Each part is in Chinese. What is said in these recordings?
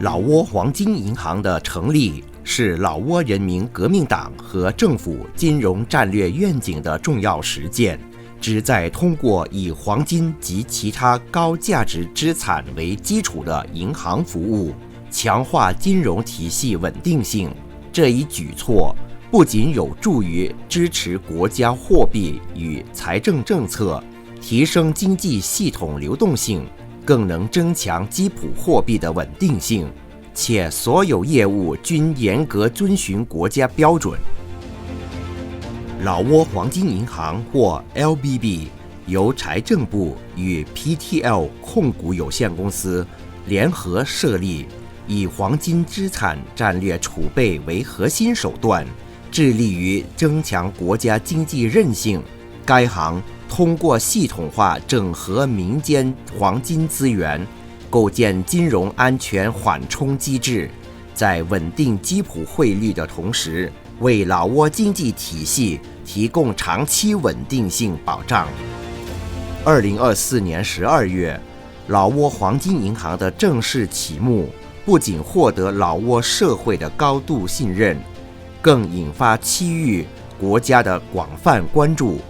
老挝黄金银行的成立是老挝人民革命党和政府金融战略愿景的重要实践，旨在通过以黄金及其他高价值资产为基础的银行服务，强化金融体系稳定性。这一举措不仅有助于支持国家货币与财政政策，提升经济系统流动性，更能增强基础货币的稳定性，且所有业务均严格遵循国家标准。老挝黄金银行或 LBB 由财政部与 PTL 控股有限公司联合设立，以黄金资产战略储备为核心手段，致力于增强国家经济韧性。该行通过系统化整合民间黄金资源，构建金融安全缓冲机制，在稳定基础汇率的同时，为老挝经济体系提供长期稳定性保障。2024年12月，老挝黄金银行的正式启幕，不仅获得老挝社会的高度信任，更引发区域国家的广泛关注。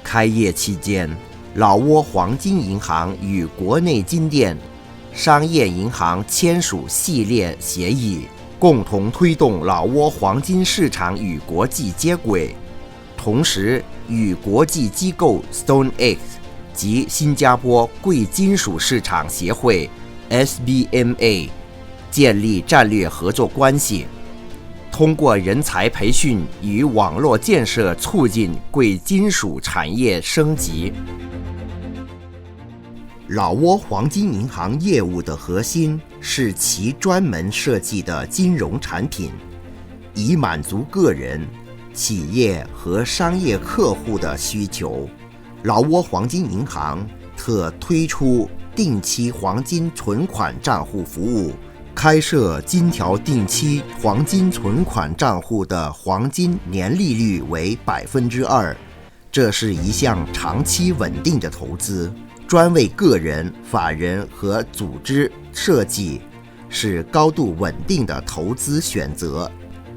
开业期间，老挝黄金银行与国内金店商业银行签署系列协议，共同推动老挝黄金市场与国际接轨，同时与国际机构 StoneX 及新加坡贵金属市场协会 SBMA 建立战略合作关系，通过人才培训与网络建设促进贵金属产业升级。老挝黄金银行业务的核心是其专门设计的金融产品，以满足个人、企业和商业客户的需求。老挝黄金银行特推出定期黄金存款账户服务，开设金条定期黄金存款账户的黄金年利率为2%，这是一项长期稳定的投资，专为个人、法人和组织设计，是高度稳定的投资选择。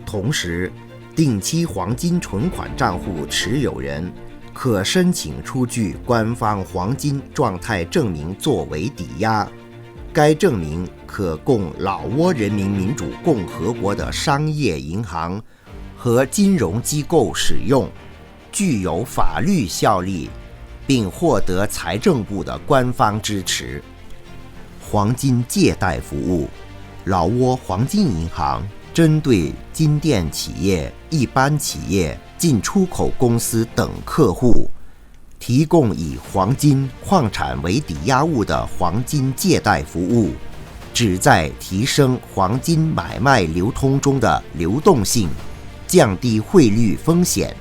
同时，定期黄金存款账户持有人可申请出具官方黄金状态证明作为抵押，该证明可供老挝人民民主共和国的商业银行和金融机构使用，具有法律效力，并获得财政部的官方支持。黄金借贷服务，老挝黄金银行针对金店企业、一般企业、进出口公司等客户，提供以黄金、矿产为抵押物的黄金借贷服务，旨在提升黄金买卖流通中的流动性，降低汇率风险，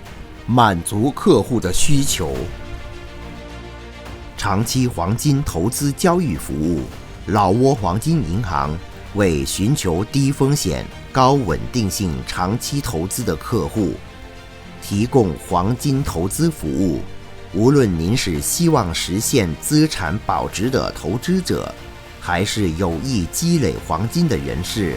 满足客户的需求。长期黄金投资交易服务，老挝黄金银行为寻求低风险、高稳定性长期投资的客户提供黄金投资服务。无论您是希望实现资产保值的投资者，还是有意积累黄金的人士，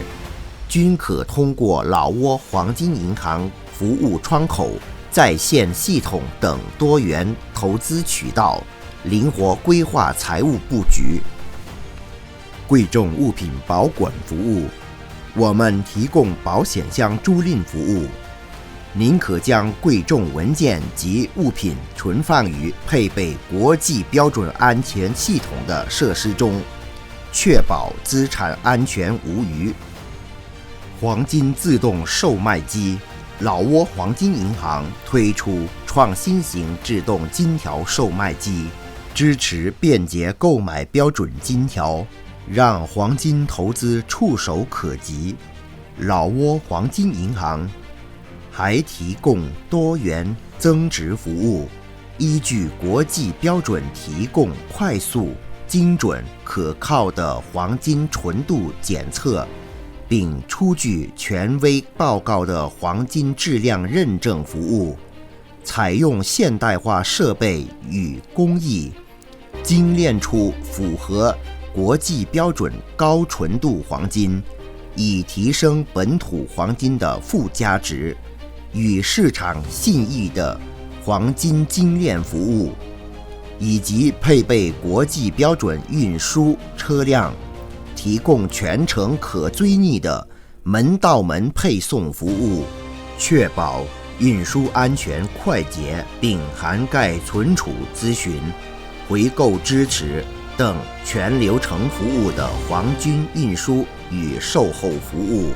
均可通过老挝黄金银行服务窗口、在线系统等多元投资渠道，灵活规划财务布局。贵重物品保管服务，我们提供保险箱租赁服务。您可将贵重文件及物品存放于配备国际标准安全系统的设施中，确保资产安全无虞。黄金自动售卖机，老挝黄金银行推出创新型自动金条售卖机，支持便捷购买标准金条，让黄金投资触手可及。老挝黄金银行还提供多元增值服务，依据国际标准提供快速、精准、可靠的黄金纯度检测，并出具权威报告的黄金质量认证服务，采用现代化设备与工艺，精炼出符合国际标准高纯度黄金，以提升本土黄金的附加值，与市场信义的黄金精炼服务，以及配备国际标准运输车辆，提供全程可追逆的门到门配送服务，确保运输安全快捷，并涵盖存储咨询、回购支持等全流程服务的黄金运输与售后服务。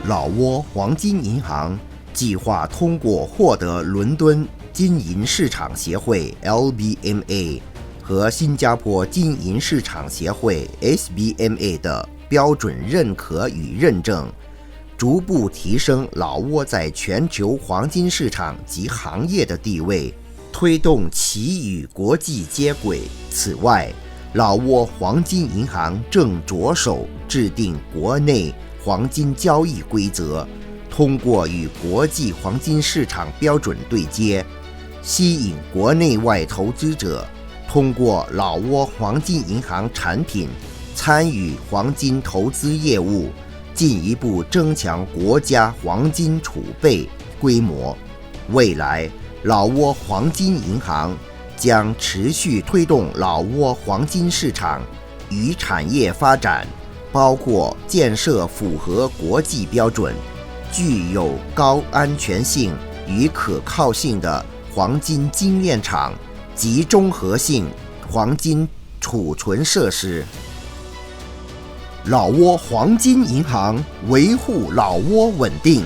老挝黄金银行计划通过获得伦敦金银市场协会 LBMA 和新加坡金银市场协会 SBMA 的标准认可与认证，逐步提升老挝在全球黄金市场及行业的地位，推动其与国际接轨。此外，老挝黄金银行正着手制定国内黄金交易规则，通过与国际黄金市场标准对接，吸引国内外投资者通过老挝黄金银行产品参与黄金投资业务，进一步增强国家黄金储备规模。未来，老挝黄金银行将持续推动老挝黄金市场与产业发展，包括建设符合国际标准、具有高安全性与可靠性的黄金精炼厂及综合性黄金储存设施。老挝黄金银行维护老挝稳定。